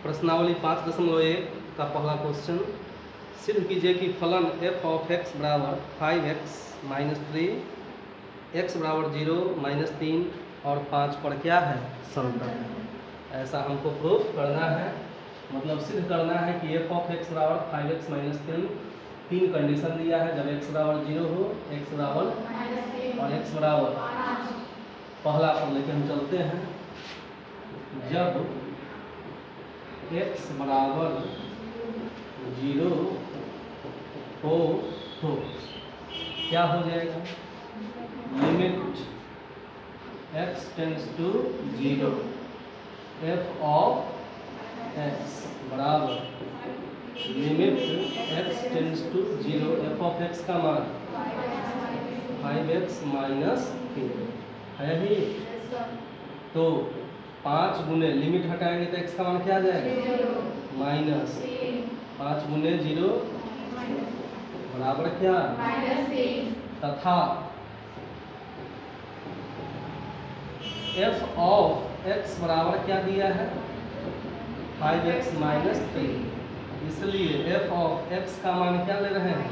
प्रश्नावली 5.1 का पहला क्वेश्चन, सिद्ध कीजिए कि फलन f ऑफ x बराबर 5x माइनस 3 x बराबर 0 माइनस 3 और 5 पर क्या है, समतल है। ऐसा हमको प्रूफ करना है, मतलब सिद्ध करना है कि f ऑफ x बराबर 5x माइनस 3 कंडीशन दिया है। जब x बराबर 0 हो, x बराबर और x बराबर, पहला पर लेके हम चलते हैं। जब x बराबर 0 हो तो क्या हो जाएगा, limit x tends to 0 f of x बराबर limit x tends to 0 f of x का मान 5x माइनस 3 है ही। तो 5 गुने लिमिट हटाएंगे तो x का मान क्या आ जाएगा, माइनस 5 गुने 0 बराबर क्या, तथा f ऑफ x बराबर क्या दिया है, 5x माइनस 3। इसलिए f ऑफ x का मान क्या ले रहे हैं,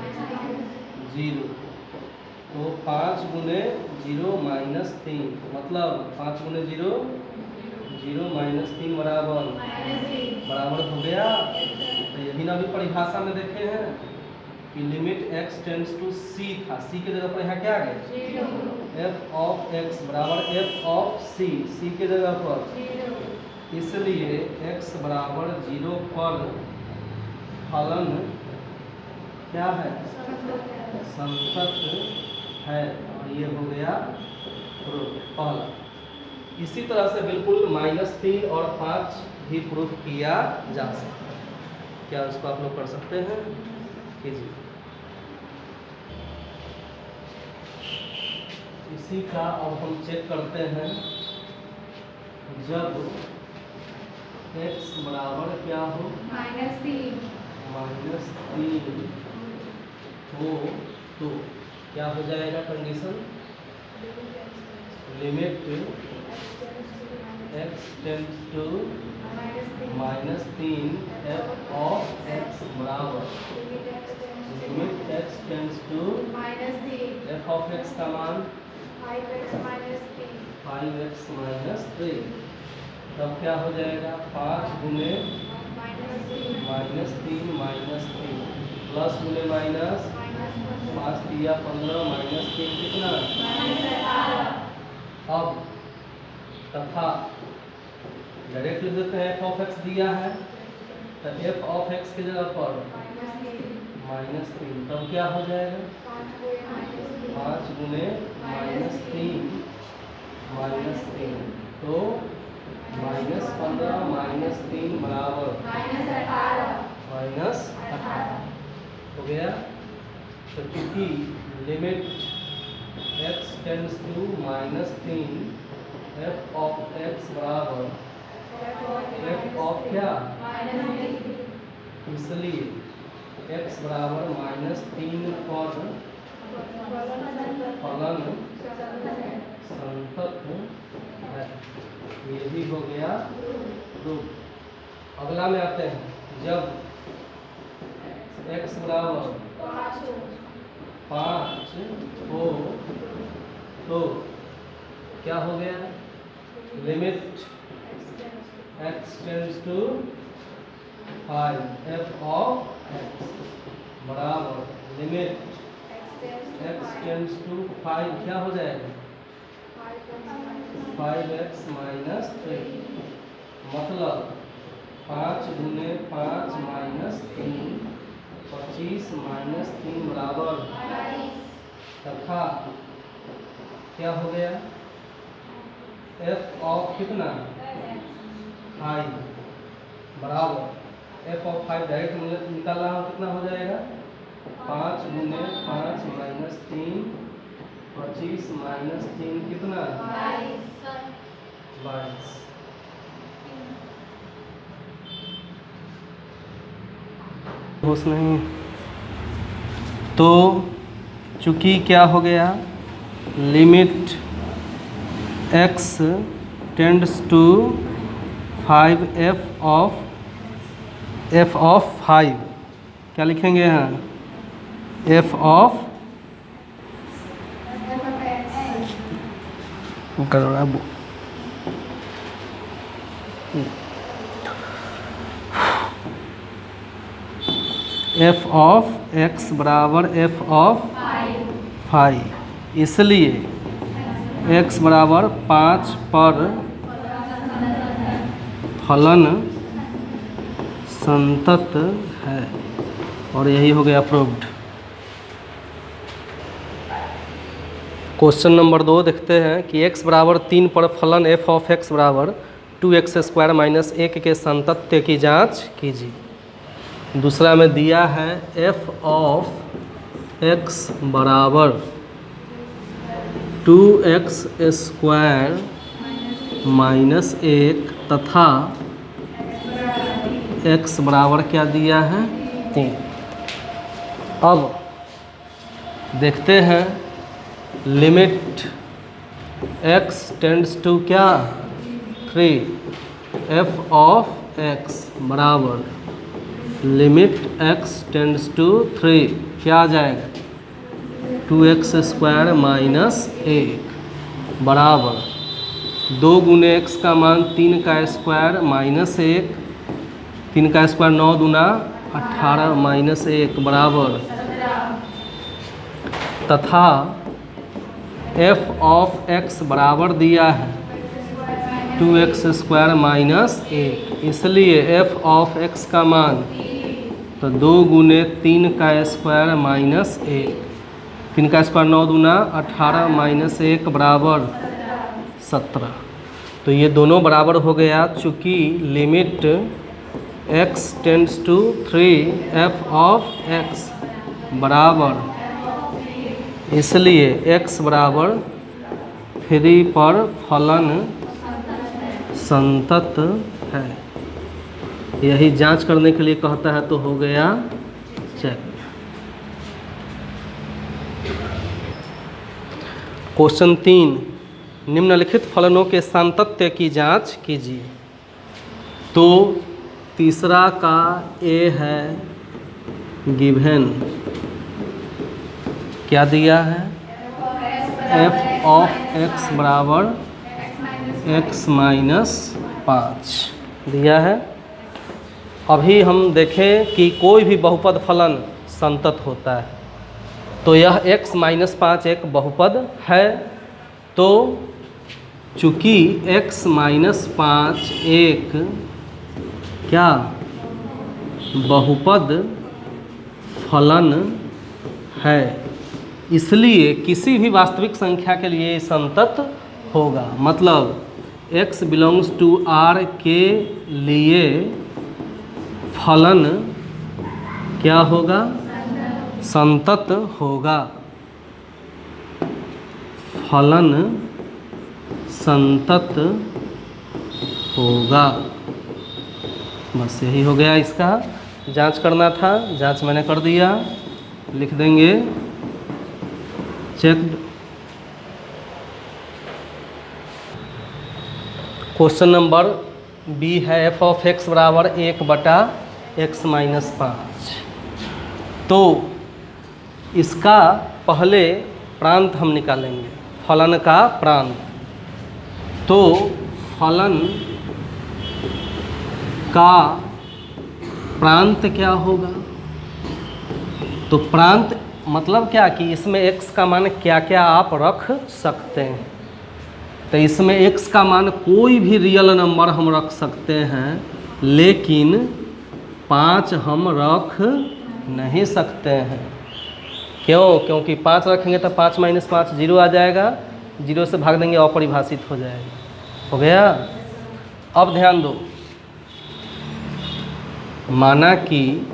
0। तो 5 गुने 0 माइनस 3, मतलब 5 गुने 0 माइनस 3 बराबर हो गया। तो यही ना अभी परिभाषा में देखे हैं कि limit x tends to c था, c के जगह पर यहाँ क्या आ गया, f ऑफ x बराबर f ऑफ c के जगह पर। इसलिए x बराबर 0 पर फलन क्या है, संतत है। और ये हो गया प्रूफ पहला। इसी तरह से बिल्कुल -3 और 5 भी प्रूफ किया जा सकता है। क्या उसको आप लोग कर सकते हैं, कीजिए। इसी का अब हम चेक करते हैं। जब x बराबर क्या हो, -3 हो तो क्या हो जाएगा condition, limit x tends to -3 f of x बराबर limit x tends to f of x का मान 5x माइनस 3। तब क्या हो जाएगा, 5 गुने -3 माइनस 3 प्लस गुने माइनस 5 दिया 15 माइनस 3 कितना, अब तथा डायरेक्ट लिख देते हैं, f ऑफ x दिया है तो f ऑफ x की जगह पर -3, तब क्या हो जाएगा, 5 गुने -3 माइनस 3, तो -15 माइनस 3 बराबर -18 हो गया। तो क्योंकि limit x tends to -3 f of x बराबर f ऑफ क्या, इसलिए x बराबर -3 पर फलन संतत है। ये भी हो गया प्रूफ। अगला में आते हैं। जब x बराबर 5 हो तो क्या हो गया, limit x tends to 5 f of x बराबर लिमिट x टेंड्स टू 5 क्या हो जाएगा, 5x माइनस 3, मतलब 5 गुने 5 माइनस 3 25 माइनस 3 बराबर, तथा क्या हो गया, f ऑफ कितना 5 बराबर f ऑफ 5 डायरेक्ट निकाल रहा हूँ, कितना हो जाएगा, 5 गुने 5 माइनस 3 25 माइनस 3 कितना, 22। होश नहीं तो चूँकि क्या हो गया, limit x tends to 5f of F of 5 क्या लिखेंगे यहाँ, F of F of X बराबर एफ ऑफ 5, इसलिए x बराबर 5 पर फलन संतत है, और यही हो गया प्रूव्ड। क्वेश्चन नंबर 2 देखते हैं कि x बराबर 3 पर फलन f ऑफ x बराबर 2x² माइनस 1 के संतत्य की जांच कीजिए। दूसरा में दिया है f ऑफ x बराबर 2x² माइनस 1 तथा x बराबर क्या दिया है, 3। अब देखते हैं लिमिट x टेंड्स टू क्या, 3, f ऑफ x बराबर लिमिट x टेंड्स टू 3 क्या आ जाएगा, 2x² माइनस 1 बराबर 2 गुने x का मान 3 का स्क्वायर माइनस 1, 3 का स्क्वायर 9 दूना 18 माइनस 1 बराबर, तथा f ऑफ x बराबर दिया है 2x² माइनस 1, इसलिए f ऑफ x का मान तो 2 गुने 3 का स्क्वायर माइनस 1, 3 का स्क्वायर 9 दूना 18 माइनस 1 बराबर 17। तो ये दोनों बराबर हो गया, चूँकि limit x tends to 3 f of x बराबर, इसलिए x बराबर 3 पर फलन संतत है। यही जांच करने के लिए कहता है, तो हो गया चेक। क्वेश्चन 3, निम्नलिखित फलनों के सातत्य की जांच कीजिए। तो तीसरा का a है गिवन, क्या दिया है, f ऑफ x बराबर x माइनस 5 दिया है। अभी हम देखें कि कोई भी बहुपद फलन संतत होता है, तो यह x माइनस 5 एक बहुपद है। तो चूँकि x माइनस 5 एक क्या बहुपद फलन है, इसलिए किसी भी वास्तविक संख्या के लिए संतत होगा। मतलब x बिलोंग्स टू R के लिए फलन क्या होगा, संतत होगा, फलन संतत होगा। बस यही हो गया, इसका जांच करना था, जांच मैंने कर दिया, लिख देंगे चेक्ड। क्वेश्चन नंबर बी है f ऑफ x बराबर 1/x माइनस 5। तो इसका पहले प्रांत हम निकालेंगे, फलन का प्रांत। तो फलन का प्रांत क्या होगा, तो प्रांत मतलब क्या कि इसमें x का मान क्या क्या आप रख सकते हैं। तो इसमें x का मान कोई भी रियल नंबर हम रख सकते हैं, लेकिन 5 हम रख नहीं सकते हैं। क्यों? क्योंकि 5 रखेंगे तो 5 माइनस 5 0 आ जाएगा, 0 से भाग देंगे अपरिभाषित हो जाएगा। हो गया। अब ध्यान दो, माना कि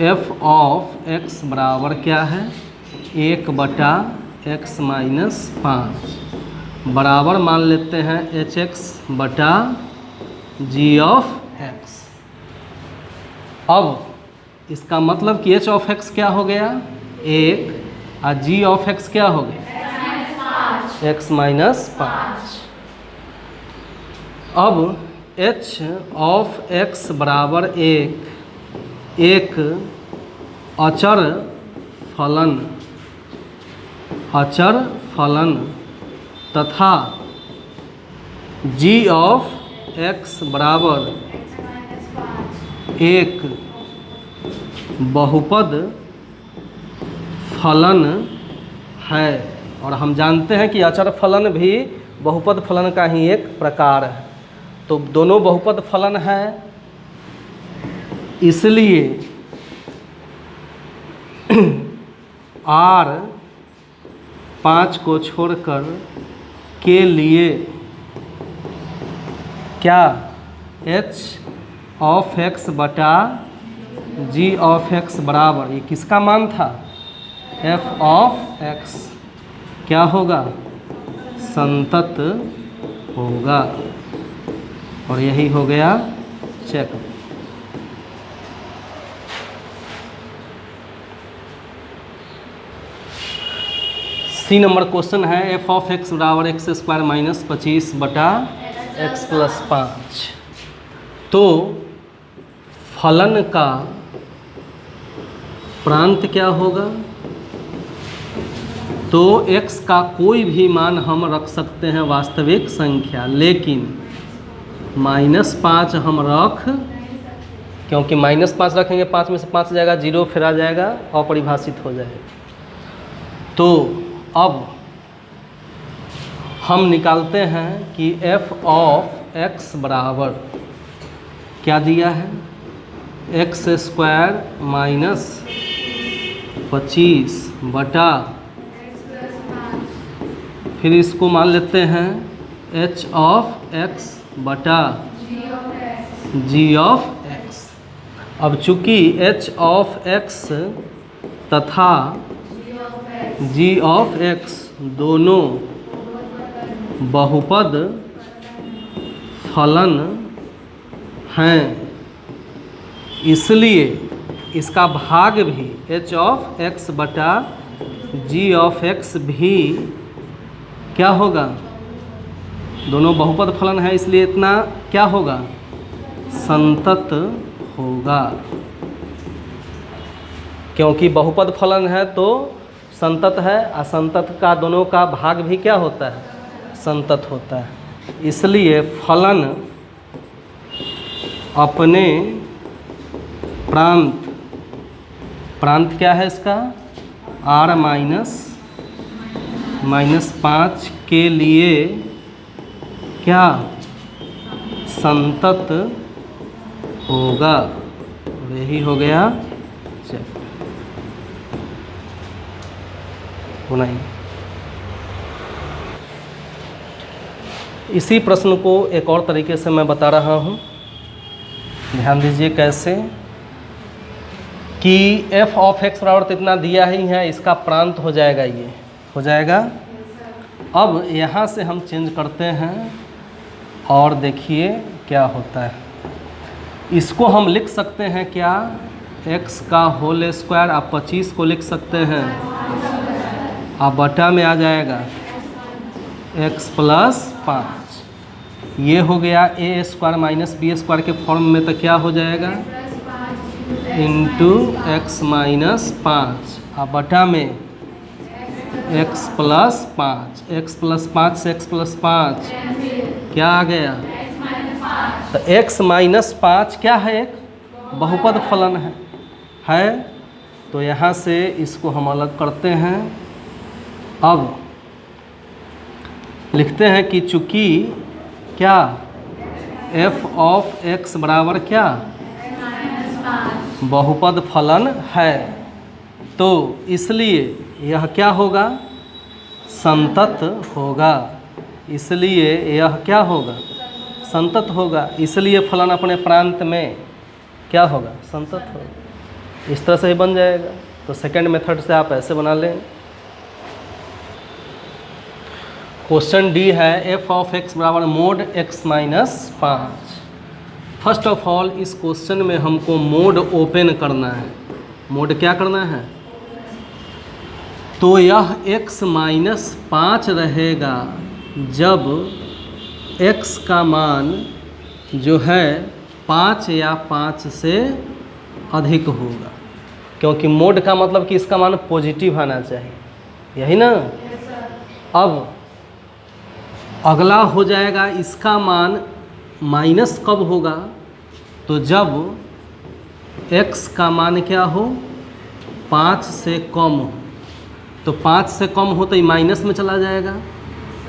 f ऑफ x बराबर क्या है, 1/x माइनस 5 बराबर मान लेते हैं hx बटा g ऑफ x। अब इसका मतलब कि h ऑफ x क्या हो गया, 1, और g ऑफ x क्या हो गया, x माइनस 5। अब एच ऑफ एक्स बराबर एक अचर फलन तथा जी ऑफ एक्स बराबर एक बहुपद फलन है। और हम जानते हैं कि अचर फलन भी बहुपद फलन का ही एक प्रकार है। तो दोनों बहुपद फलन है, इसलिए R 5 को छोड़कर के लिए क्या h ऑफ x बटा g ऑफ x बराबर, ये किसका मान था? f ऑफ x क्या होगा? संतत होगा। और यही हो गया चेक। सी नंबर क्वेश्चन है f ऑफ x बराबर एक्स स्क्वायर माइनस 25 बटा x प्लस 5। तो फलन का प्रांत क्या होगा? तो x का कोई भी मान हम रख सकते हैं वास्तविक संख्या, लेकिन -5 हम रख, क्योंकि -5 रखेंगे 5 में से 5 जाएगा 0, फिर आ जाएगा अपरिभाषित हो जाएगा। तो अब हम निकालते हैं कि f ऑफ x बराबर क्या दिया है? एक्स स्क्वायर माइनस 25 बटा, फिर इसको मान लेते हैं h ऑफ x बटा g ऑफ x। अब चूंकि h ऑफ x तथा g ऑफ x दोनों बहुपद फलन हैं, इसलिए इसका भाग भी h ऑफ x बटा g ऑफ x भी क्या होगा? दोनों बहुपद फलन है, इसलिए इतना क्या होगा? संतत होगा। क्योंकि बहुपद फलन है तो संतत है, असंतत का दोनों का भाग भी क्या होता है? संतत होता है। इसलिए फलन अपने प्रांत क्या है इसका? r माइनस 5 के लिए क्या? संतत होगा। यही हो गया चेक। नहीं, इसी प्रश्न को एक और तरीके से मैं बता रहा हूँ, ध्यान दीजिए कैसे कि f ऑफ x बराबर तो इतना दिया ही है, इसका प्रांत हो जाएगा, ये हो जाएगा। अब यहाँ से हम चेंज करते हैं और देखिए क्या होता है। इसको हम लिख सकते हैं क्या? x का होल स्क्वायर, आप 25 को लिख सकते हैं, आप बटा में आ जाएगा x प्लस 5। ये हो गया a square minus b square के फॉर्म में, तो क्या हो जाएगा? इंटू x माइनस 5, आप बटा में x प्लस 5। x प्लस 5 से x प्लस 5 क्या आ गया? तो x माइनस 5 क्या है? एक बहुपद फलन है। तो यहाँ से इसको हम अलग करते हैं। अब लिखते हैं कि चूँकि क्या f ऑफ x बराबर क्या? बहुपद फलन है, तो इसलिए यह क्या होगा? संतत होगा। इसलिए यह क्या होगा? संतत होगा। इसलिए फलन अपने प्रांत में क्या होगा? संतत होगा। इस तरह से ही बन जाएगा। तो सेकंड मेथड से आप ऐसे बना लें। क्वेश्चन डी है f ऑफ x बराबर mode x minus 5। First of all इस क्वेश्चन में हमको मोड ओपन करना है। मोड क्या करना है? तो यह x माइनस 5 रहेगा जब x का मान जो है 5 या 5 से अधिक होगा, क्योंकि मोड का मतलब कि इसका मान पॉजिटिव आना चाहिए, यही ना। अब अगला हो जाएगा इसका मान माइनस कब होगा, तो जब x का मान क्या हो 5 से कम हो। तो 5 से कम हो तो ये माइनस में चला जाएगा,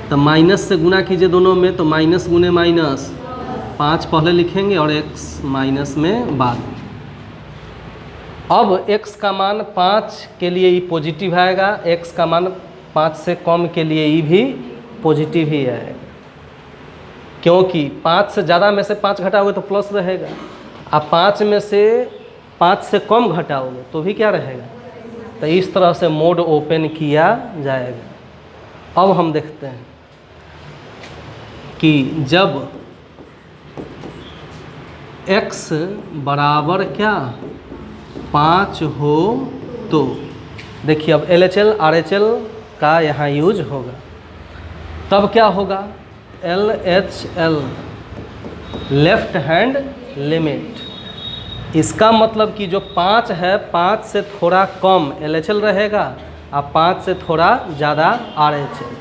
तो माइनस से गुना कीजिए दोनों में, तो माइनस गुने माइनस 5 पहले लिखेंगे और x माइनस में बाद। अब x का मान 5 के लिए ही पॉजिटिव आएगा, x का मान 5 से कम के लिए ही भी पॉजिटिव ही आएगा, क्योंकि 5 से ज़्यादा में से 5 घटाओगे तो प्लस रहेगा, अब 5 में से 5 से कम घटाओगे तो भी क्या रहेगा। तो इस तरह से मोड ओपन किया जाएगा। अब हम देखते हैं कि जब x बराबर क्या 5 हो तो देखिए अब LHL RHL का यहाँ यूज होगा, तब क्या होगा LHL लेफ्ट हैंड लिमिट। इसका मतलब कि जो 5 है 5 से थोड़ा कम LHL रहेगा और 5 से थोड़ा ज़्यादा RHL।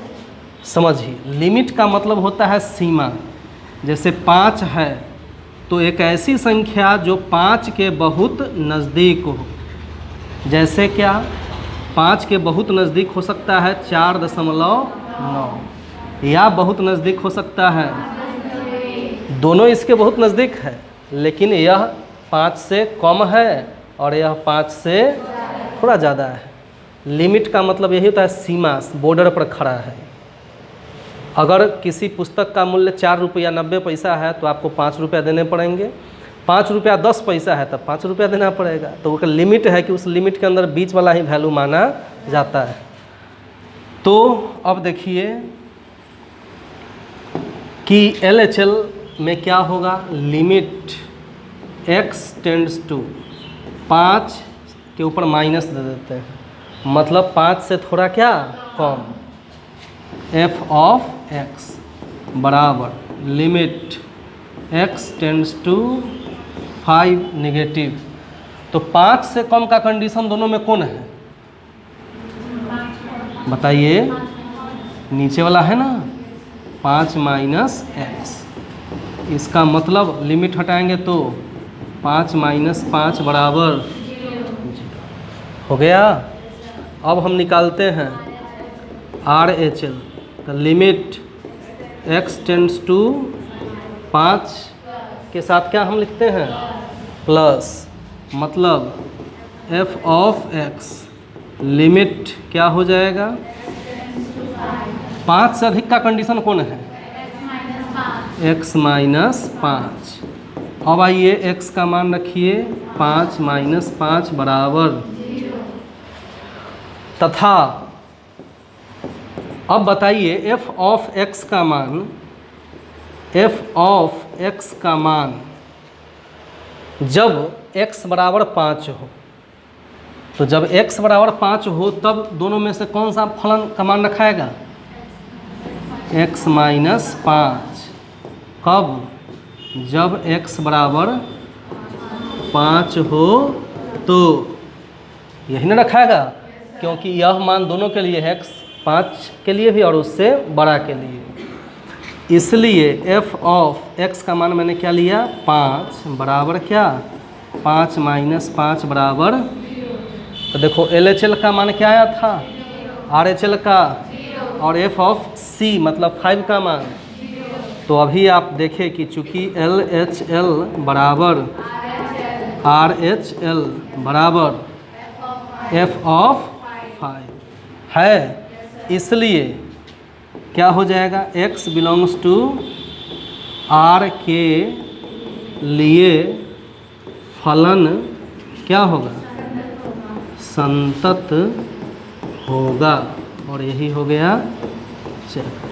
समझिए, लिमिट का मतलब होता है सीमा। जैसे 5 है तो एक ऐसी संख्या जो 5 के बहुत नज़दीक हो। जैसे क्या 5 के बहुत नज़दीक हो सकता है 4.9 या बहुत नज़दीक हो सकता है, दोनों इसके बहुत नज़दीक है, लेकिन यह 5 से कम है और यह 5 से थोड़ा ज़्यादा है। लिमिट का मतलब यही होता है सीमा, बॉर्डर पर खड़ा है। अगर किसी पुस्तक का मूल्य 4 रुपया 90 पैसा है तो आपको 5 रुपया देने पड़ेंगे, 5 रुपया 10 पैसा है तब 5 रुपया देना पड़ेगा। तो वो लिमिट है कि उस लिमिट के अंदर बीच वाला ही वैल्यू माना जाता है। तो अब देखिए कि LHL में क्या होगा, लिमिट x टेंड्स टू 5 के ऊपर माइनस दे देते हैं, मतलब 5 से थोड़ा क्या कम, f ऑफ x बराबर limit x tends to 5 negative. तो 5 से कम का कंडीशन दोनों में कौन है बताइए, नीचे वाला है ना 5 माइनस x। इसका मतलब लिमिट हटाएंगे तो 5 माइनस 5 बराबर 0 हो गया। अब हम निकालते हैं RHL, तो लिमिट x टेंड्स टू 5 के साथ क्या हम लिखते हैं प्लस, मतलब f ऑफ x लिमिट क्या हो जाएगा, 5 से अधिक का कंडीशन कौन है x माइनस 5। अब आइए x का मान रखिए 5 माइनस 5 बराबर, तथा अब बताइए f ऑफ x का मान, f ऑफ x का मान जब x बराबर 5 हो, तो जब x बराबर 5 हो तब दोनों में से कौन सा फलन का मान रखाएगा x माइनस 5। कब, जब x बराबर 5 हो तो यही ना रखाएगा, क्योंकि यह मान दोनों के लिए है, x 5 के लिए भी और उससे बड़ा के लिए। इसलिए f ऑफ x का मान मैंने क्या लिया 5 बराबर क्या 5 माइनस 5 बराबर, तो देखो LHL का मान क्या आया था RHL का, और f ऑफ c मतलब 5 का मान। तो अभी आप देखें कि चूँकि LHL बराबर RHL बराबर f ऑफ 5 है, इसलिए क्या हो जाएगा x बिलोंग्स टू R के लिए फलन क्या होगा संतत होगा, और यही हो गया चैप्टर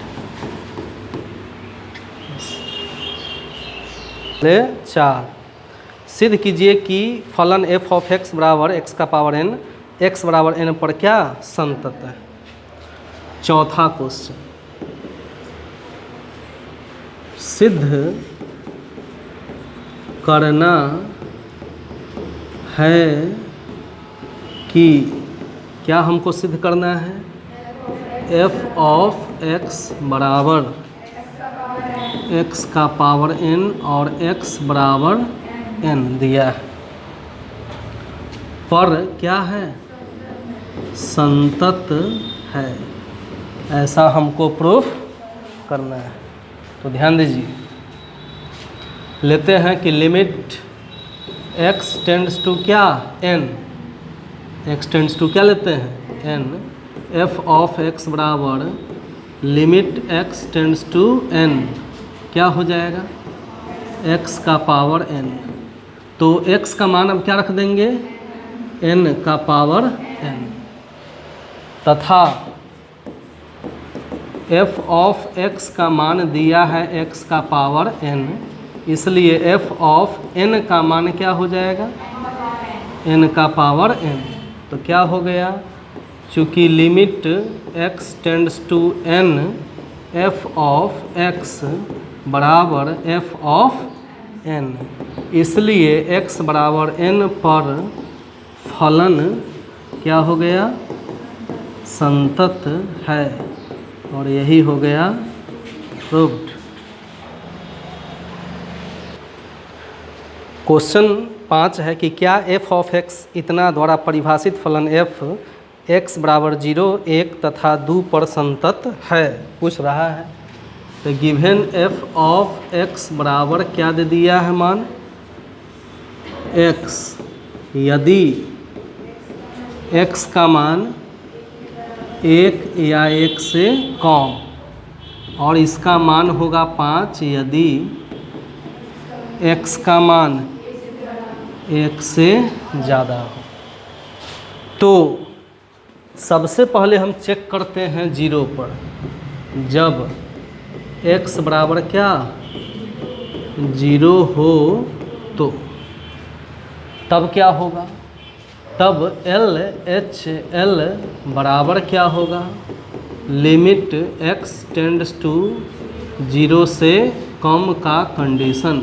4। सिद्ध कीजिए कि फलन f ऑफ x बराबर x का पावर n x बराबर n पर क्या संतत है। चौथा क्वेश्चन, सिद्ध करना है कि क्या हमको सिद्ध करना है, एफ ऑफ एक्स बराबर एक्स का पावर n और x बराबर n दिया है, पर क्या है, संतत है, ऐसा हमको प्रूफ करना है। तो ध्यान दीजिए, लेते हैं कि लिमिट x टेंड्स टू क्या, n, x टेंड्स टू क्या लेते हैं, n, f ऑफ x बराबर limit x tends to n, क्या हो जाएगा, x का पावर n। तो x का मान अब क्या रख देंगे, n का पावर n, तथा f ऑफ x का मान दिया है x का पावर n, इसलिए f ऑफ n का मान क्या हो जाएगा, n का पावर n। तो क्या हो गया, चूँकि limit x tends to n, f of x बराबर f ऑफ n, इसलिए x बराबर n पर फलन क्या हो गया, संतत है, और यही हो गया प्रूव्ड। क्वेश्चन 5 है कि क्या f ऑफ x इतना द्वारा परिभाषित फलन f x बराबर 0, 1 तथा 2 पर संतत है, पूछ रहा है। तो गिवन f ऑफ x बराबर क्या दे दिया है मान, x, यदि x का मान 1 या 1 से कम, और इसका मान होगा 5 यदि x का मान 1 से ज़्यादा हो। तो सबसे पहले हम चेक करते हैं 0 पर, जब x बराबर क्या 0 हो तो तब क्या होगा, तब LHL बराबर क्या होगा, लिमिट x टेंड्स टू 0 से कम का कंडीशन।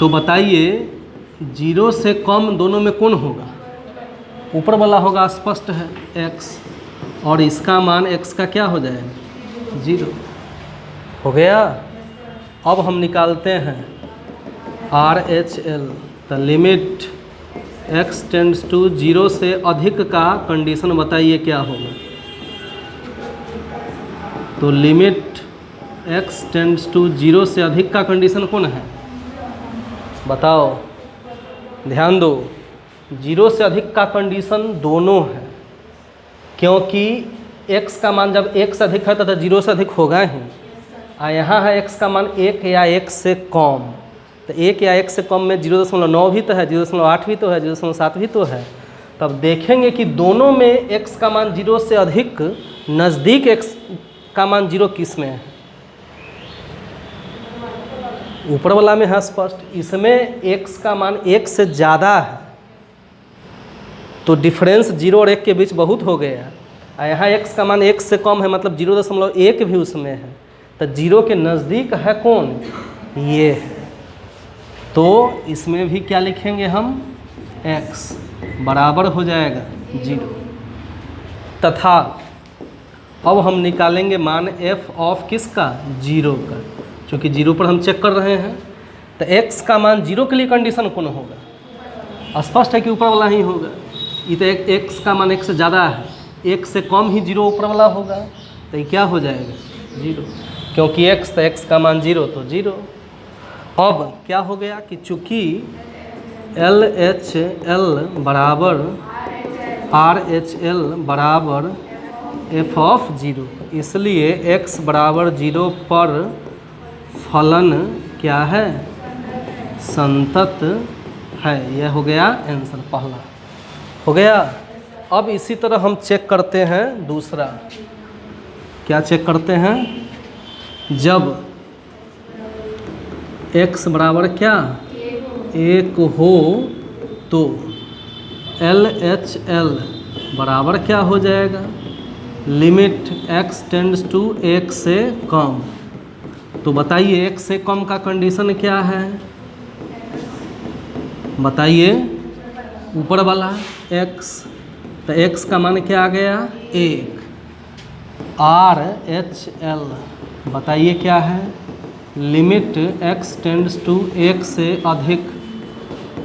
तो बताइए 0 से कम दोनों में कौन होगा, ऊपर वाला होगा, स्पष्ट है x, और इसका मान x का क्या हो जाएगा, 0 हो गया। अब हम निकालते हैं RHL, तो लिमिट x टेंड्स टू 0 से अधिक का कंडीशन बताइए क्या होगा। तो लिमिट x टेंड्स टू 0 से अधिक का कंडीशन कौन है, बताओ, ध्यान दो, 0 से अधिक का कंडीशन दोनों है, क्योंकि x का मान जब 1 से अधिक है तो 0 से अधिक होगा ही, और यहाँ है x का मान 1 या 1 से कम, तो 1 या 1 से कम में 0.9 भी तो है, 0.8 भी तो है, 0.7 भी तो है। तब देखेंगे कि दोनों में x का मान 0 से अधिक नज़दीक x का मान 0 किस में है, ऊपर वाला में है स्पष्ट, इसमें x का मान 1 से ज़्यादा है, तो डिफरेंस 0 और 1 के बीच बहुत हो गया, और यहाँ x का मान 1 से कम है, मतलब 0.1 भी उसमें है, तो 0 के नज़दीक है कौन, ये है। तो इसमें भी क्या लिखेंगे हम, x बराबर हो जाएगा 0, तथा अब हम निकालेंगे मान f ऑफ किसका, 0 का, क्योंकि 0 पर हम चेक कर रहे हैं। तो x का मान 0 के लिए कंडीशन कौन होगा, स्पष्ट है कि ऊपर वाला ही होगा, ये तो x का मान 1 से ज़्यादा है, 1 से कम ही 0 ऊपर वाला होगा, तो ये क्या हो जाएगा 0, क्योंकि x तो x का मान 0 तो 0। अब क्या हो गया कि चूँकि LHL बराबर RHL बराबर f ऑफ 0, इसलिए x बराबर 0 पर फलन क्या है, संतत है, यह हो गया आंसर, पहला हो गया। अब इसी तरह हम चेक करते हैं दूसरा, क्या चेक करते हैं, जब x बराबर क्या 1 हो तो LHL बराबर क्या हो जाएगा, लिमिट x टेंड्स टू 1 से कम, तो बताइए x से कम का कंडीशन क्या है, बताइए ऊपर वाला x, तो x का मान क्या आ गया 1। RHL बताइए क्या है, लिमिट x टेंड्स टू 1 से अधिक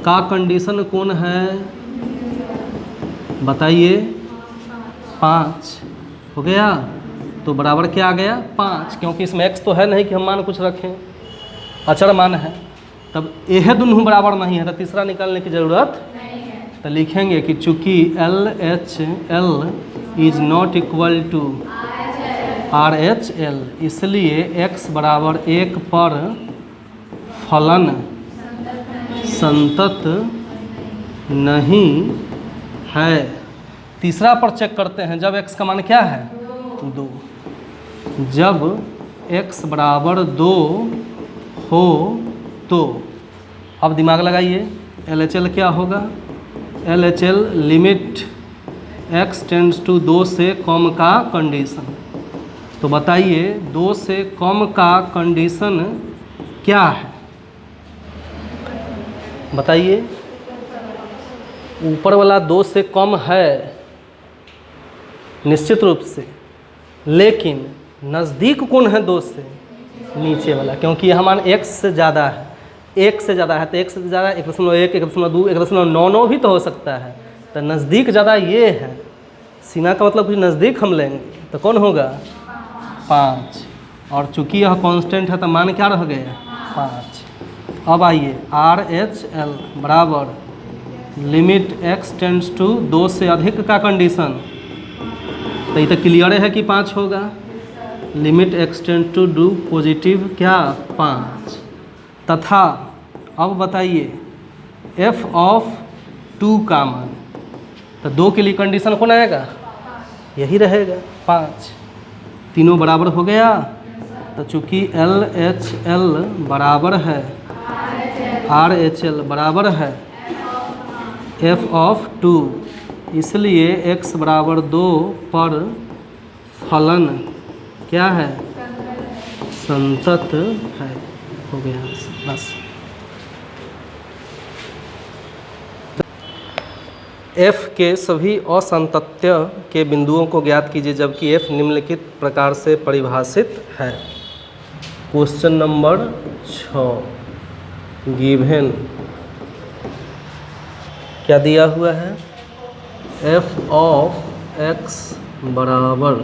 का कंडीशन कौन है, बताइए 5 हो गया। तो बराबर क्या आ गया 5, क्योंकि इसमें x तो है नहीं कि हम मान कुछ रखें, अचर मान है। तब यह दोनों बराबर नहीं है तो तीसरा निकालने की ज़रूरत नहीं है। तो लिखेंगे कि चूँकि LHL is not equal to RHL, इसलिए x बराबर 1 पर फलन संतत नहीं है। तीसरा पर चेक करते हैं, जब x का मान क्या है 2, जब x बराबर 2 हो तो अब दिमाग लगाइए, LHL क्या होगा, LHL limit x tends to 2 से कम का कंडीशन। तो बताइए 2 से कम का कंडीशन क्या है, बताइए। ऊपर वाला 2 से कम है निश्चित रूप से, लेकिन नज़दीक कौन है 2 से, नीचे वाला, क्योंकि यह मान x से ज़्यादा है, 1 से ज़्यादा है, तो 1 से ज़्यादा 1.1, 1.2, 1.99 भी तो हो सकता है। तो नज़दीक ज़्यादा ये है, सीमा का मतलब कुछ नज़दीक हम लेंगे तो कौन होगा 5, और चूँकि यह कांस्टेंट है तो मान क्या रह गया 5। अब आइए RHL बराबर लिमिट x टेंड्स टू 2 से अधिक का कंडीशन, तो ये तो क्लियर है कि 5 होगा। Limit x tends to two positive क्या 5, तथा अब बताइए f ऑफ 2 का मान, तो 2 के लिए कंडीशन कौन आएगा, यही रहेगा 5। तीनों बराबर हो गया। तो चूँकि LHL बराबर है RHL बराबर है f ऑफ 2, इसलिए x बराबर 2 पर फलन क्या है संतत है। हो गया बस। f के सभी असंतत्य के बिंदुओं को ज्ञात कीजिए जबकि f निम्नलिखित प्रकार से परिभाषित है। क्वेश्चन नंबर 6 गिवन क्या दिया हुआ है, f ऑफ x बराबर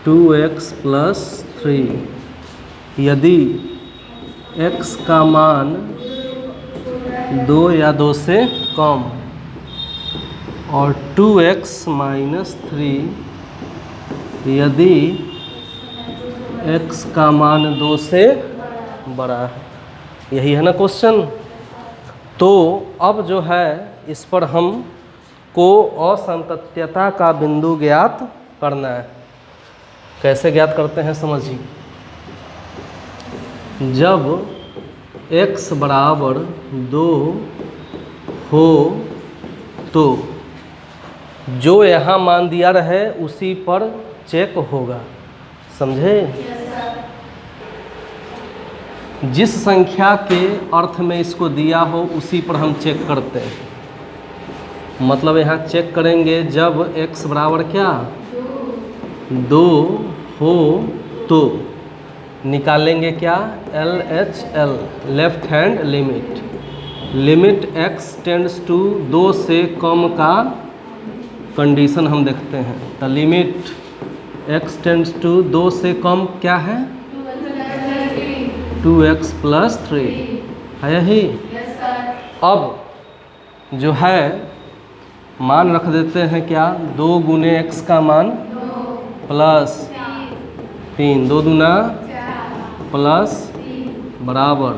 2x प्लस 3 यदि x का मान 2 या 2 से कम और 2x माइनस 3 यदि x का मान 2 से बड़ा है। यही है ना क्वेश्चन। तो अब जो है इस पर हम को असंतत्यता का बिंदु ज्ञात करना है। कैसे ज्ञात करते हैं समझिए। जब x बराबर 2 हो तो जो यहाँ मान दिया रहे उसी पर चेक होगा, समझे। जिस संख्या के अर्थ में इसको दिया हो उसी पर हम चेक करते हैं। मतलब यहाँ चेक करेंगे जब x बराबर क्या 2 हो तो निकालेंगे क्या LHL left hand limit, limit x tends to 2 से कम का कंडीशन हम देखते हैं। तो लिमिट x टेंड्स टू 2 से कम क्या है 2x प्लस 3 है यही। अब जो है मान रख देते हैं क्या 2 गुने x का मान प्लस 3, 2 दूना प्लस बराबर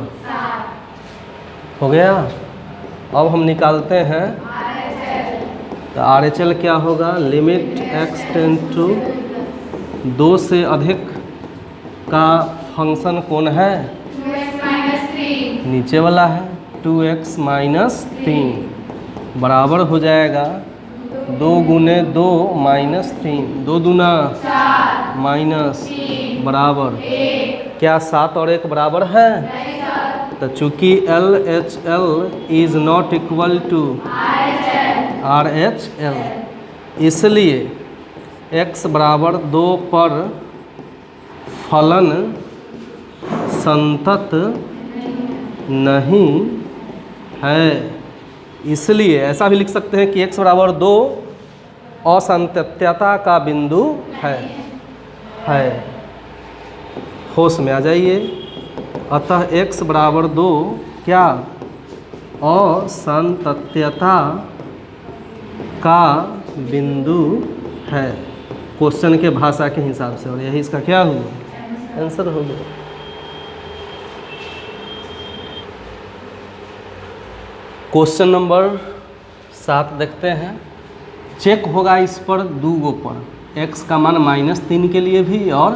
हो गया। अब हम निकालते हैं तो RHL क्या होगा, लिमिट x टेंड टू 2 से अधिक का फंक्शन कौन है 2x-3 नीचे वाला है 2x माइनस 3 बराबर हो जाएगा 2 गुने 2 माइनस 3, 2 दूना माइनस बराबर क्या 7 और 1 बराबर है? तो चूंकि LHL is not equal to RHL, इसलिए x बराबर 2 पर फलन संतत नहीं है। इसलिए ऐसा भी लिख सकते हैं कि x बराबर 2 असंतत्यता का बिंदु है। होश में आ जाइए। अतः x बराबर 2 क्या असंतत्यता का बिंदु है, क्वेश्चन के भाषा के हिसाब से, और यही इसका क्या हुआ? आंसर हो गया। क्वेश्चन नंबर 7 देखते हैं। चेक होगा इस पर 2 गो पर, x का मान -3 के लिए भी और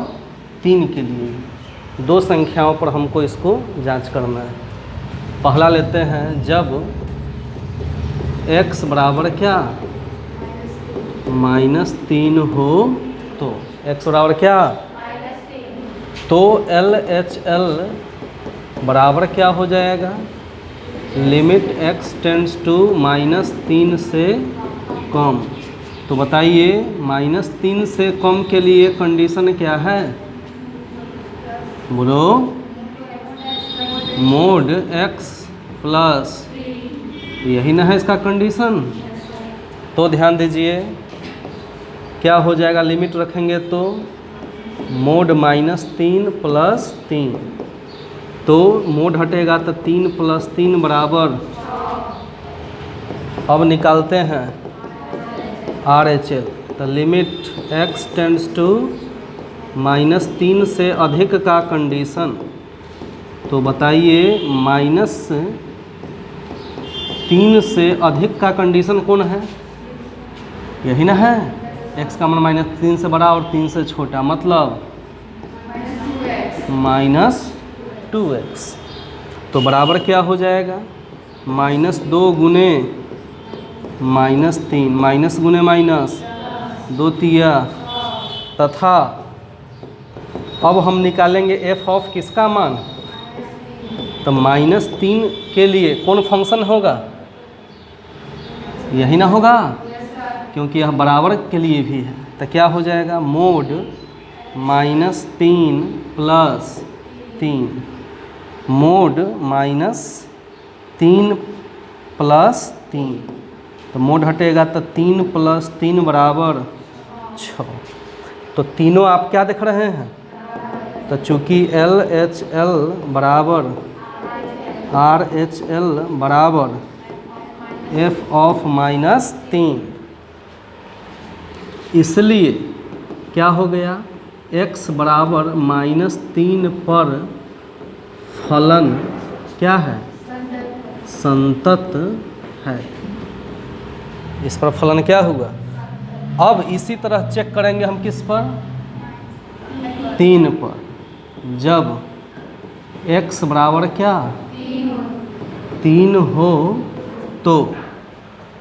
3 के लिए भी। 2 संख्याओं पर हमको इसको जांच करना है। पहला लेते हैं, जब x बराबर क्या -3 हो तो x बराबर क्या, तो LHL बराबर क्या हो जाएगा? लिमिट x टेंड्स टू -3 से कम। तो बताइए -3 से कम के लिए कंडीशन क्या है? बोलो। मोड x प्लस, यही ना है इसका कंडीशन। तो ध्यान दीजिए क्या हो जाएगा, लिमिट रखेंगे तो मोड -3 प्लस 3, तो मोड हटेगा तो 3 प्लस 3 बराबर, अब निकालते हैं RHL। तो लिमिट x टेंड्स टू -3 से अधिक का कंडीशन, तो बताइए -3 से अधिक का कंडीशन कौन है? यही ना है, x का मान -3 से बड़ा और 3 से छोटा, मतलब -2x। तो बराबर क्या हो जाएगा? -2 गुने -3, माइनस गुने माइनस 2 तिया, तथा अब हम निकालेंगे f ऑफ किसका मान? तो -3 के लिए कौन फंक्शन होगा? यही ना होगा, क्योंकि यह बराबर के लिए भी है। तो क्या हो जाएगा? मोड -3 प्लस 3, मोड -3 प्लस 3, तो मोड हटेगा तो 3 प्लस 3 बराबर 6। तो तीनों आप क्या देख रहे हैं? तो चूँकि LHL बराबर RHL बराबर f ऑफ -3, इसलिए क्या हो गया? x बराबर -3 पर फलन क्या है? संतत है। इस पर फलन क्या हुआ? अब इसी तरह चेक करेंगे हम किस पर? 3 पर। जब x बराबर क्या 3 हो तो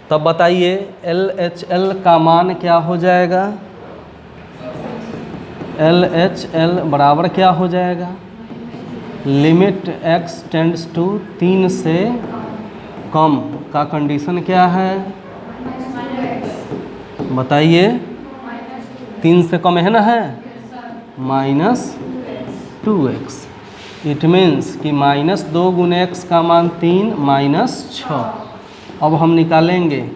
तब बताइए LHL का मान क्या हो जाएगा? LHL बराबर क्या हो जाएगा? लिमिट x टेंड्स टू 3 से कम का कंडीशन क्या है? बताइए, 3 से कम है ना, है -2x। इट मीन्स कि -2 गुने x का मान 3 -6। अब हम निकालेंगे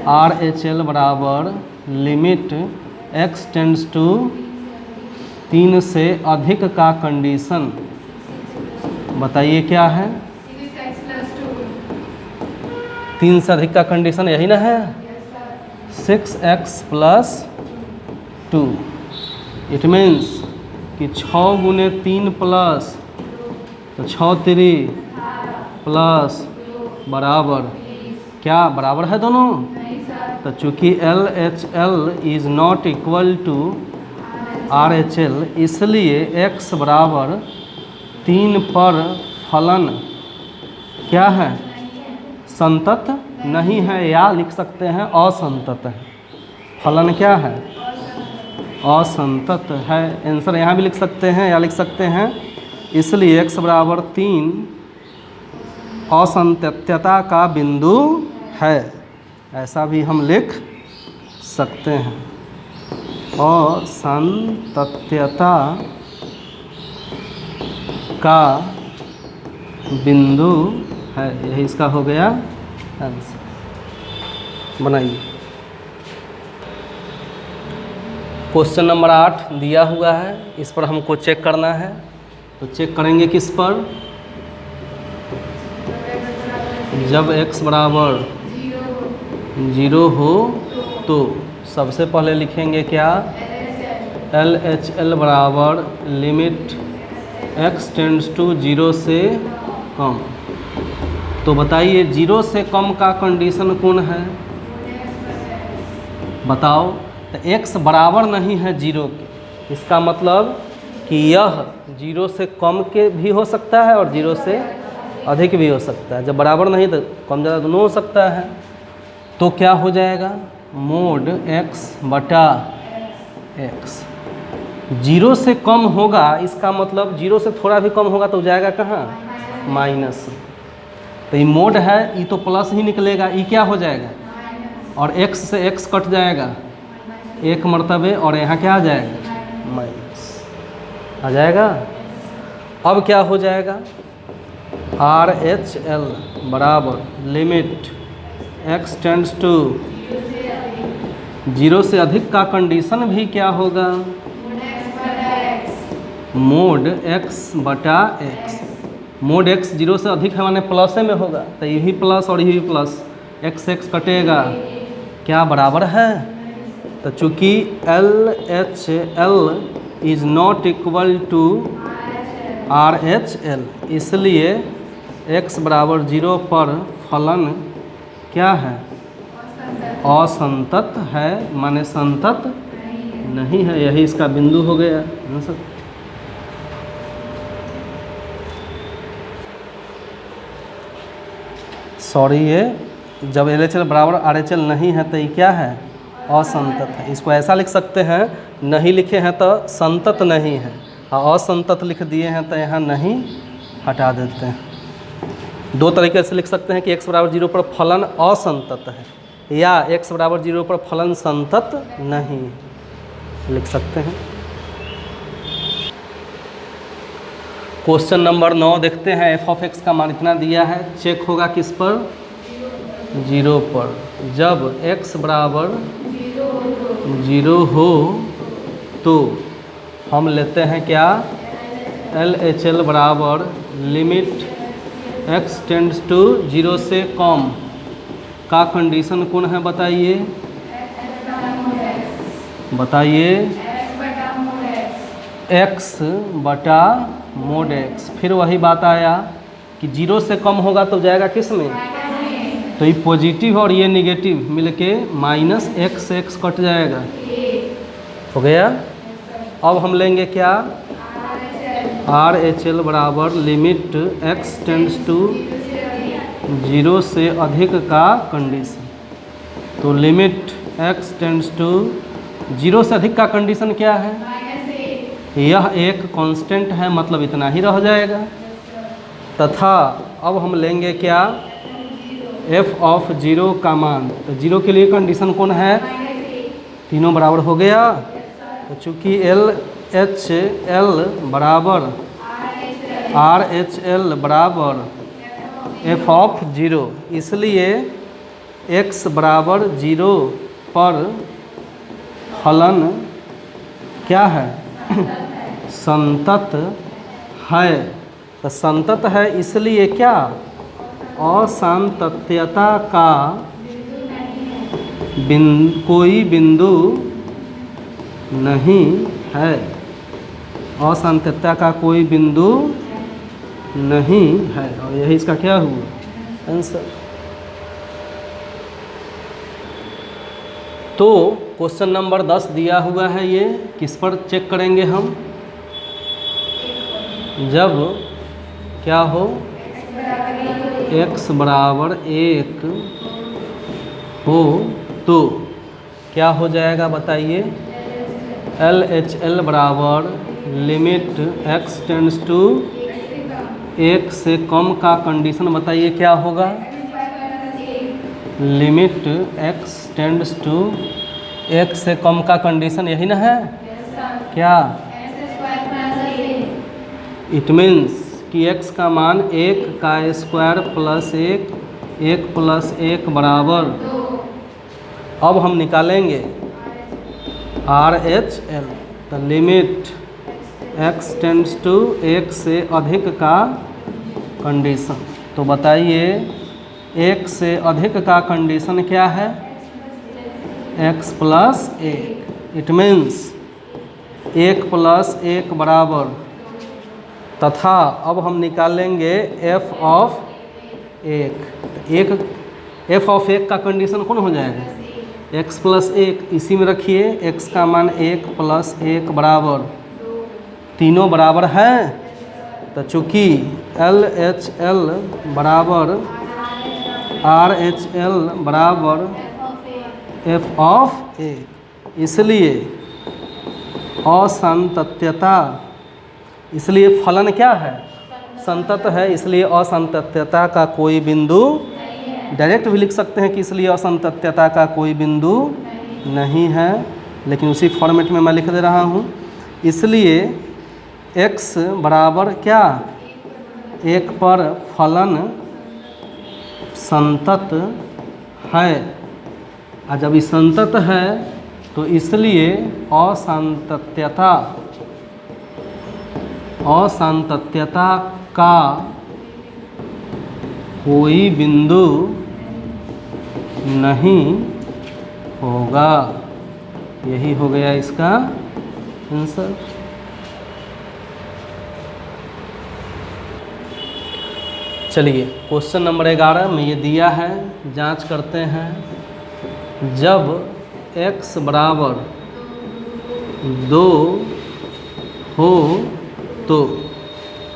RHL बराबर लिमिट x टेंड्स टू 3 से अधिक का कंडीशन, बताइए क्या है? 3 से अधिक का कंडीशन यही ना है, 6x प्लस 2। इट मीन्स कि 6 गुने 3 प्लस, तो 6 3 प्लस बराबर क्या बराबर है दोनों? तो चूँकि LHL is not equal to RHL, इसलिए x बराबर 3 पर फलन क्या है? संतत नहीं है या लिख सकते हैं असंतत है। फलन क्या है? असंतत है। आंसर यहाँ भी लिख सकते हैं या लिख सकते हैं। इसलिए x बराबर 3 असंतत्यता का बिंदु है, ऐसा भी हम लिख सकते हैं। असंतत्यता का बिंदु है, यही इसका हो गया आंसर। बनाइए। क्वेश्चन नंबर 8 दिया हुआ है, इस पर हमको चेक करना है। तो चेक करेंगे किस पर? जब x बराबर 0 हो तो सबसे पहले लिखेंगे क्या? LHL बराबर लिमिट x टेंड्स टू 0 से कम। तो बताइए 0 से कम का कंडीशन कौन है? बताओ। तो x बराबर नहीं है 0 के, इसका मतलब कि यह 0 से कम के भी हो सकता है और 0 से अधिक भी हो सकता है। जब बराबर नहीं तो कम ज़्यादा दोनों हो सकता है। तो क्या हो जाएगा? मोड x बटा x 0 से कम होगा, इसका मतलब 0 से थोड़ा भी कम होगा तो जाएगा कहाँ? माइनस। तो ये मोड है, ये तो प्लस ही निकलेगा, ये क्या हो जाएगा? और x से x कट जाएगा एक मर्तबे, और यहाँ क्या आ जाएगा? माइनस आ जाएगा। अब क्या हो जाएगा? RHL बराबर लिमिट x टेंड्स टू 0 से अधिक का कंडीशन भी क्या होगा? मोड x बटा x। मोड x 0 से अधिक है माने प्लस में होगा, तो ये भी प्लस और ये भी प्लस, x x कटेगा, क्या बराबर है? तो चूँकि LHL is not equal to RHL, इसलिए x बराबर 0 पर फलन क्या है? असंतत है, माने संतत नहीं है, यही इसका बिंदु हो गया। सॉरी, ये जब LHL बराबर RHL नहीं है तो ये क्या है? असंतत है। इसको ऐसा लिख सकते हैं, नहीं लिखे हैं तो संतत नहीं है, और असंतत लिख दिए हैं तो यहाँ नहीं हटा देते हैं। दो तरीके से लिख सकते हैं कि x बराबर 0 पर फलन असंतत है, या x बराबर 0 पर फलन संतत नहीं लिख सकते हैं। क्वेश्चन नंबर 9 देखते हैं। f ऑफ x का मान इतना दिया है, चेक होगा किस पर? 0 पर। जब x बराबर 0 हो तो हम लेते हैं क्या? LHL बराबर लिमिट x टेंड्स टू 0 से कम का कंडीशन कौन है? बताइए बताइए। x बटा मोड x। फिर वही बात आया कि 0 से कम होगा तो जाएगा किस में? तो ये पॉजिटिव और ये निगेटिव मिलके माइनस x से x कट जाएगा, हो गया। अब हम लेंगे क्या? RHL बराबर लिमिट x टेंड्स टू 0 से अधिक का कंडीशन। तो लिमिट x टेंड्स टू 0 से अधिक का कंडीशन क्या है? यह एक कांस्टेंट है, मतलब इतना ही रह जाएगा। तथा अब हम लेंगे क्या? f ऑफ 0 का मान। तो 0 के लिए कंडीशन कौन है? तीनों बराबर हो गया। तो चूँकि LHL बराबर RHL बराबर f ऑफ 0, इसलिए x बराबर 0 पर फलन क्या है? संतत है। तो संतत है इसलिए क्या? असंतत्यता का कोई बिंदु नहीं है। असंतत्यता का कोई बिंदु नहीं है, और यही इसका क्या हुआ? आंसर। तो क्वेश्चन नंबर 10 दिया हुआ है, ये किस पर चेक करेंगे हम? जब क्या हो? x बराबर 1 हो तो क्या हो जाएगा बताइए। LHL बराबर लिमिट x टेंड्स टू 1 से कम का कंडीशन बताइए क्या होगा। लिमिट x टेंड्स टू 1 से कम का कंडीशन यही ना है क्या। इट मीन्स कि x का मान 1 का स्क्वायर प्लस 1 प्लस 1 बराबर। अब हम निकालेंगे RHL। तो लिमिट x टेंड्स टू 1 से अधिक का कंडीशन। तो बताइए 1 से अधिक का कंडीशन क्या है, x plus 1। It means 1 plus 1 बराबर। तथा अब हम निकालेंगे f ऑफ 1। f ऑफ 1 का कंडीशन कौन हो जाएगा, x प्लस 1। इसी में रखिए x का मान 1 प्लस 1 बराबर, तीनों बराबर हैं। तो चूँकि LHL बराबर RHL बराबर f ऑफ 1, इसलिए असंतत्यता, इसलिए फलन क्या है, संतत है। इसलिए असंतत्यता का कोई बिंदु, डायरेक्ट भी लिख सकते हैं कि इसलिए असंतत्यता का कोई बिंदु नहीं है, लेकिन उसी फॉर्मेट में मैं लिख दे रहा हूँ। इसलिए x बराबर क्या, 1 पर फलन संतत है। और जब ये संतत है तो इसलिए असंतत्यता का कोई बिंदु नहीं होगा। यही हो गया इसका आंसर। चलिए क्वेश्चन नंबर 11 में ये दिया है, जांच करते हैं। जब x बराबर 2 हो तो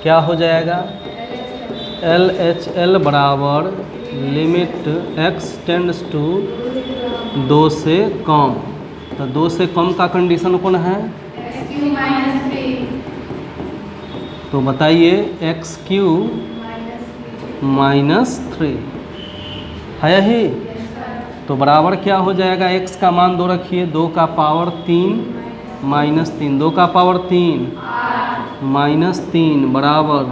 क्या हो जाएगा। LHL बराबर लिमिट x टेंड्स टू 2 से कम। तो 2 से कम का कंडीशन कौन है, तो बताइए x³ -3 है यही। तो बराबर क्या हो जाएगा, x का मान 2 रखिए, 2 का पावर 3 -3, 2 का पावर 3 -3 बराबर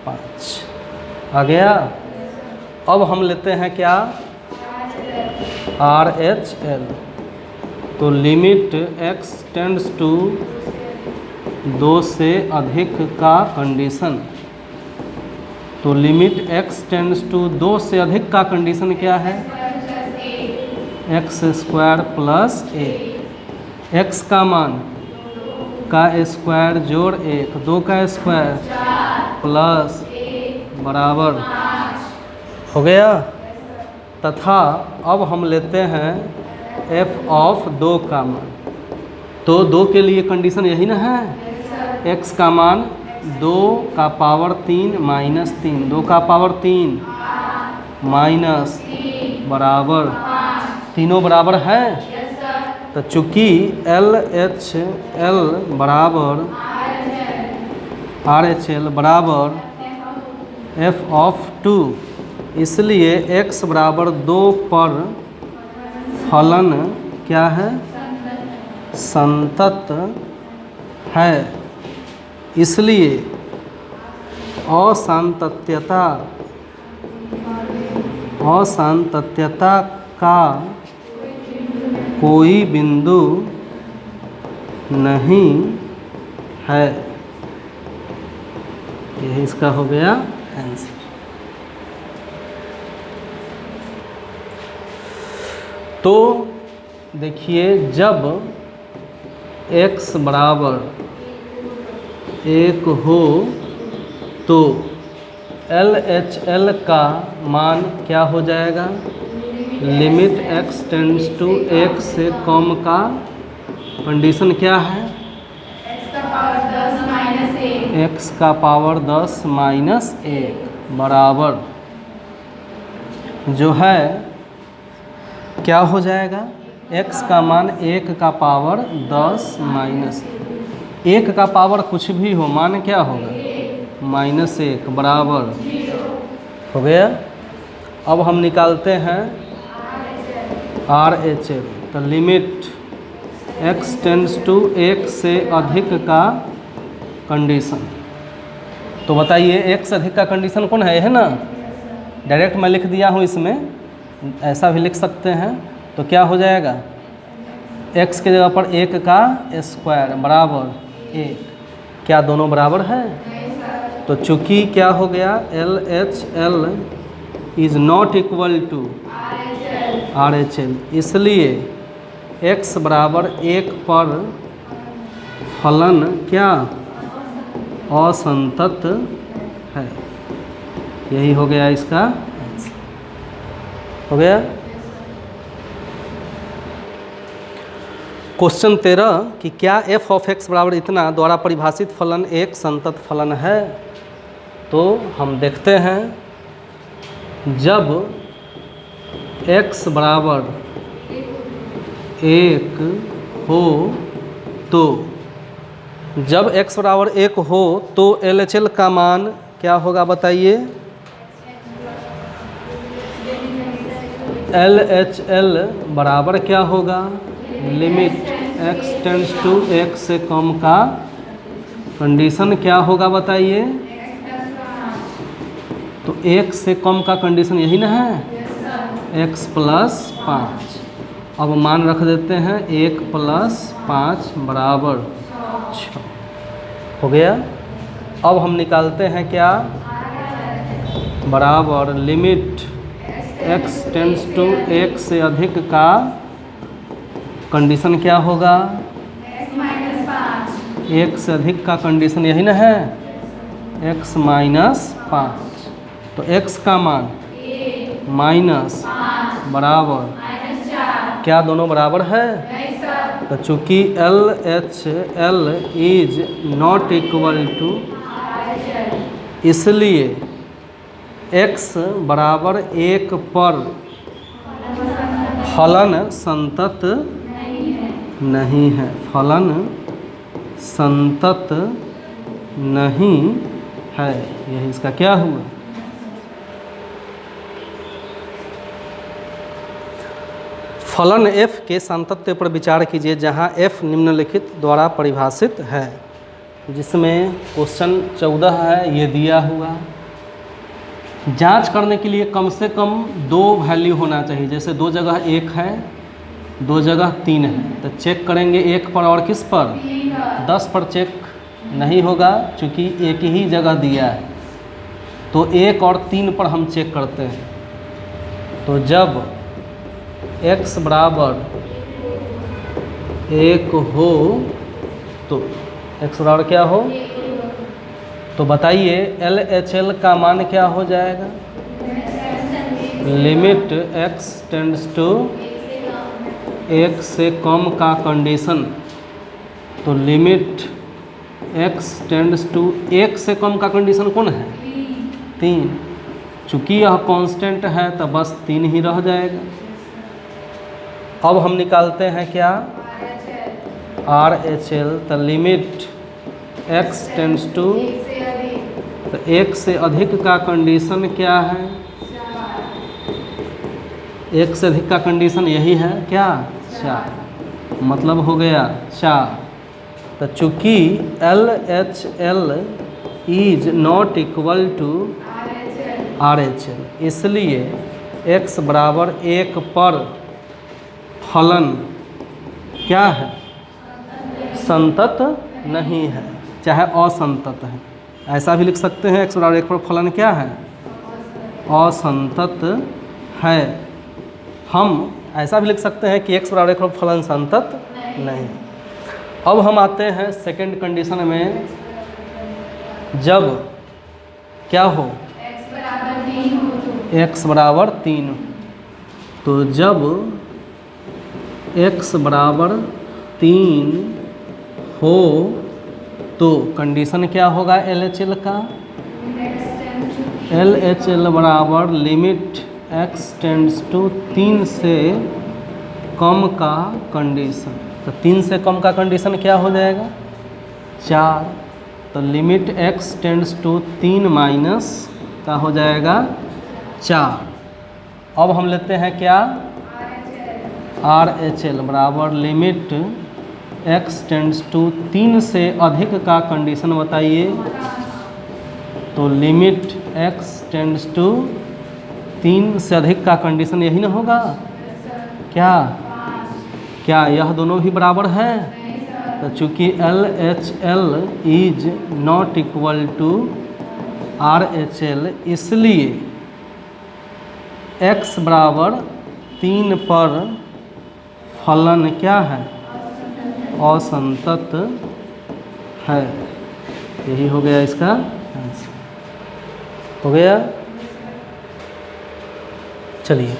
5 आ गया। अब हम लेते हैं क्या, RHL। तो लिमिट x टेंड्स टू 2 से अधिक का कंडीशन। तो लिमिट x टेंड्स टू 2 से अधिक का कंडीशन क्या है, x² प्लस 1। x का मान का स्क्वायर जोड़ 1, 2 का स्क्वायर प्लस बराबर हो गया। तथा अब हम लेते हैं f ऑफ 2 का मान। तो 2 के लिए कंडीशन यही ना है, x का मान 2 का पावर 3 -3, 2 का पावर 3 माइनस बराबर, तीनों बराबर है। तो चूँकि LHL बराबर RHL बराबर f ऑफ 2, इसलिए x बराबर 2 पर फलन क्या है, संतत है। इसलिए असंतत्यता का कोई बिंदु नहीं है। यही इसका हो गया आंसर। तो देखिए जब x बराबर 1 हो तो LHL का मान क्या हो जाएगा, लिमिट x टेंड्स टू 1 से कम का कंडीशन क्या है, x का पावर 10 -1 बराबर जो है क्या हो जाएगा, x का मान 1 का पावर 10 माइनस 1 का पावर कुछ भी हो, मान क्या होगा -1 बराबर हो गया। अब हम निकालते हैं RHL, तो लिमिट x टेंड्स टू 1 से अधिक का कंडीशन। तो बताइए 1 से अधिक का कंडीशन कौन है, यह है ना। डायरेक्ट मैं लिख दिया हूँ, इसमें ऐसा भी लिख सकते हैं। तो क्या हो जाएगा, x के जगह पर 1 का स्क्वायर बराबर 1। क्या दोनों बराबर है? तो चूंकि क्या हो गया, LHL is not equal to RHL, इसलिए x बराबर 1 पर फलन क्या असंतत है। यही हो गया इसका आंसर। हो गया। क्वेश्चन 13 कि क्या f ऑफ x बराबर इतना द्वारा परिभाषित फलन एक संतत फलन है। तो हम देखते हैं, जब x बराबर 1 हो तो जब x बराबर 1 हो तो LHL का मान क्या होगा बताइए। LHL बराबर क्या होगा, लिमिट x टेंड्स टू 1 से कम का कंडीशन क्या होगा बताइए। तो 1 से कम का कंडीशन यही ना है, x + 5। अब मान रख देते हैं 1 + 5 बराबर 6 हो गया। अब हम निकालते हैं क्या, बराबर लिमिट x टेंड्स टू 1 से अधिक का कंडीशन क्या होगा, x - 5। 1 से अधिक का कंडीशन यही ना है, x - 5। तो x का मान माइनस बराबर क्या दोनों बराबर है। तो चूँकि LHL is not equal to, इसलिए x बराबर 1 पर फलन संतत नहीं है, फलन संतत नहीं है। यही इसका क्या हुआ। फलन f के सांतत्य पर विचार कीजिए जहां f निम्नलिखित द्वारा परिभाषित है। जिसमें क्वेश्चन 14 है, ये दिया हुआ। जांच करने के लिए कम से कम 2 वैल्यू होना चाहिए। जैसे 2 जगह 1 है, 2 जगह 3 है, तो चेक करेंगे 1 पर और किस पर, 10 पर चेक नहीं होगा क्योंकि एक ही जगह दिया है। तो 1 और 3 पर हम चेक करते हैं। तो जब x बराबर 1 हो तो x बराबर क्या हो, तो बताइए LHL का मान क्या हो जाएगा, लिमिट x टेंड्स टू 1 से कम का कंडीशन। तो लिमिट x टेंड्स टू 1 से कम का कंडीशन कौन है, 3। चूँकि यह कांस्टेंट है तो बस 3 ही रह जाएगा। अब हम निकालते हैं क्या, RHL। तो लिमिट x टेंड्स टू, तो 1 से अधिक का कंडीशन क्या है, 1 से अधिक का कंडीशन यही है क्या, 4। मतलब हो गया 4। तो चूँकि LHL is not equal to RHL, इसलिए x बराबर 1 पर फलन क्या है, संतत नहीं है, चाहे असंतत है। ऐसा भी लिख सकते हैं, x बराबर 1 पर फलन क्या है, असंतत है। हम ऐसा भी लिख सकते हैं कि x बराबर 1 पर फलन संतत नहीं। अब हम आते हैं सेकंड कंडीशन में, जब क्या हो, x बराबर 3। तो जब x बराबर 3 हो तो कंडीशन क्या होगा LHL का, LHL बराबर लिमिट x टेंड्स टू 3 से कम का कंडीशन, तो 3 से कम का कंडीशन क्या हो जाएगा 4, तो limit x tends to 3 minus का हो जाएगा 4। अब हम लेते हैं क्या RHL बराबर लिमिट x टेंड्स टू 3 से अधिक का कंडीशन बताइए, तो लिमिट x टेंड्स टू 3 से अधिक का कंडीशन यही ना होगा, क्या यह दोनों भी बराबर हैं, तो चूँकि LHL is not equal to RHL, इसलिए x बराबर 3 पर फलन क्या है असंतत है। यही हो गया इसका आंसर, हो गया। चलिए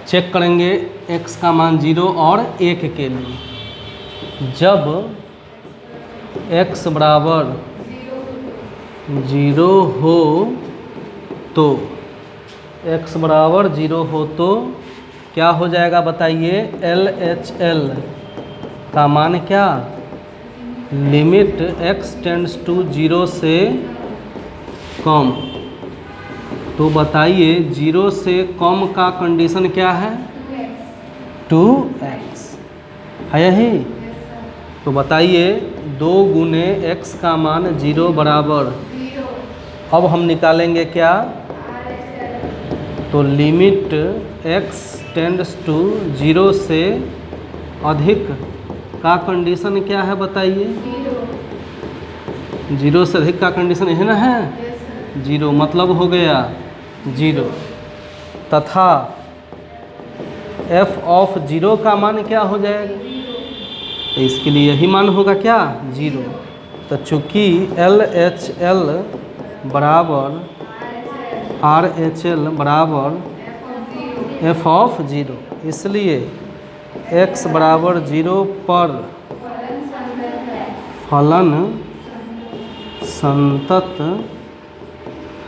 चेक करेंगे x का मान 0 और 1 के लिए। जब x बराबर 0 हो तो x बराबर 0 हो तो क्या हो जाएगा बताइए, LHL का मान क्या, लिमिट x टेंड्स टू 0 से कम, तो बताइए 0 से कम का कंडीशन क्या है 2x है यही, तो बताइए 2 गुने x का मान 0 बराबर, अब हम निकालेंगे क्या, तो लिमिट x टेंड्स टू 0 से अधिक का कंडीशन क्या है बताइए, 0 से अधिक का कंडीशन यही ना है 0, मतलब हो गया 0, तथा f ऑफ 0 का मान क्या हो जाएगा, तो इसके लिए यही मान होगा क्या 0, तो चूँकि LHL बराबर RHL बराबर f ऑफ 0, इसलिए x बराबर 0 पर फलन संतत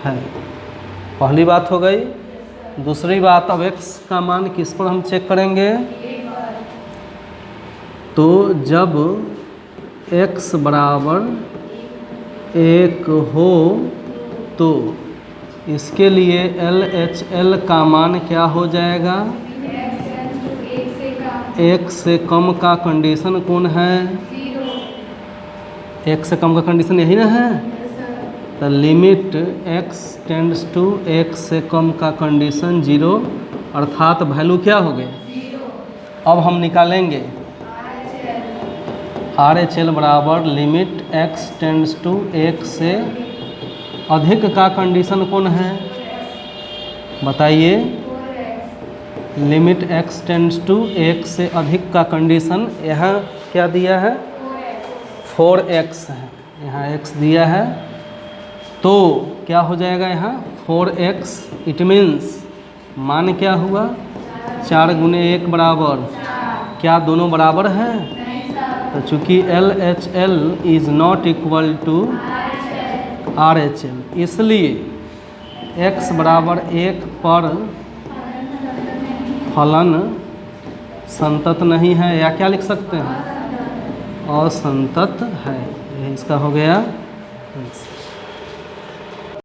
है। पहली बात हो गई। दूसरी बात, अब x का मान किस पर हम चेक करेंगे, तो जब x बराबर 1 हो तो इसके लिए LHL का मान क्या हो जाएगा, 1 से कम का कंडीशन कौन है, 1 से कम का कंडीशन यही ना है, तो लिमिट x टेंड्स टू 1 से कम का कंडीशन 0, अर्थात वैल्यू क्या हो गई, अब हम निकालेंगे RHL बराबर लिमिट x टेंड्स टू 1 से अधिक का कंडीशन कौन है बताइए, लिमिट x टेंड्स टू 1 से अधिक का कंडीशन यहाँ क्या दिया है 4x है, यहाँ x दिया है, तो क्या हो जाएगा यहाँ 4x, इट मीन्स मान क्या हुआ 4 गुने 1 बराबर, क्या दोनों बराबर हैं, तो चूँकि LHL is not equal to RHL, इसलिए x बराबर 1 पर फलन संतत नहीं है, या क्या लिख सकते हैं असंतत है। यही इसका हो गया।